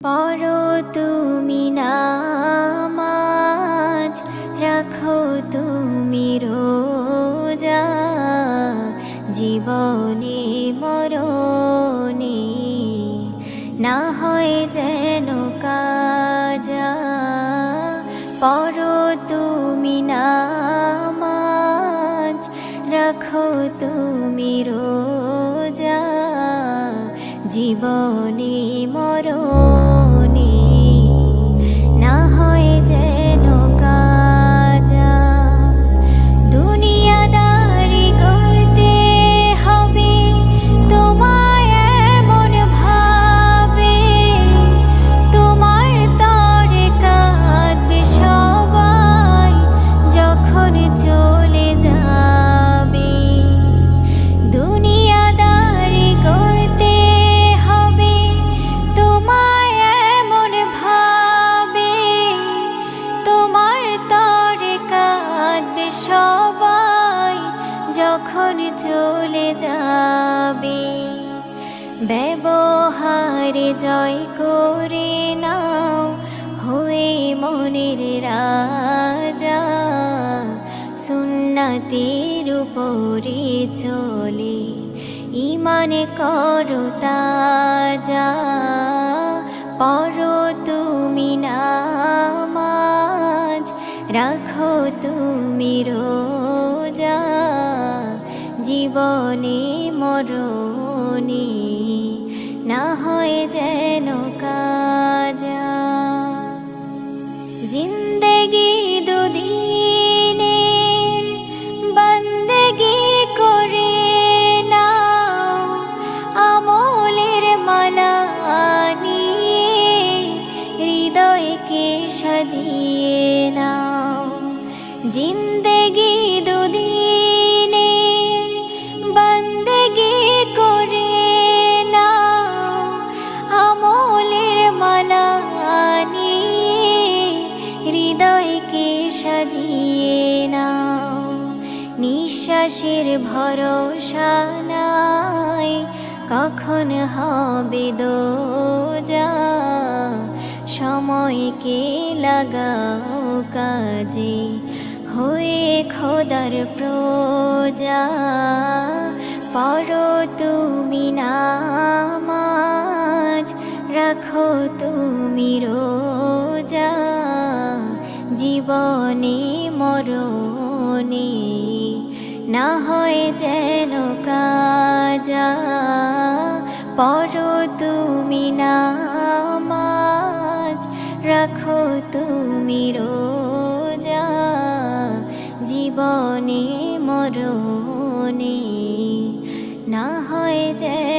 পড়ো তুমি নামাজ, রাখো তুমি রোজা, জীবনে মরণে না হয় যেন কাজা। পড়ো তুমি নামাজ, রাখো তুমি রোজা, জীবনে মরণে না হয় যেন কাজা। দুনিয়াদারি করতে হবে তোমায় এমন ভাবে, তোমার তরে কাঁদবে সবাই যখন চলে যাবে। দুনিয়াদারি করতে হবে তোমায় এমন ভাবে, তোমার তরে কাঁদবে সবাই যখন চলে যাবে। ব্যবহারে জয় করে নাও হয়ে মনের রাজা, সুন্নাতের উপরে চলে ঈমান করো তাজা। পড়ো তুমি নামাজ, রাখো তুমি রোজা, জীবনে মরণে না হয় যেন কাজা। জিন্দেগি দুদিনের বন্দেগি করে নাও, আমলের মালা নিয়ে হৃদয়কে সাজিয়ে নাও। জিন্দেগি দুদিনের বন্দেগি করে নাও, আমলের মালা নিয়ে হৃদয়কে সাজিয়ে নাও। নিঃশ্বাসের ভরসা নাই, কখন হবে দোজা, সময়কে লাগাও কাজে হয়ে খোদার প্রজা। পড়ো তুমি নামাজ, রাখো তুমি রোজা, জীবনে মরণে না হয় যেন কাজা। পড়ো তুমি নামাজ, রাখো তুমি রোজা, জীবনে মরণে না হয় যেন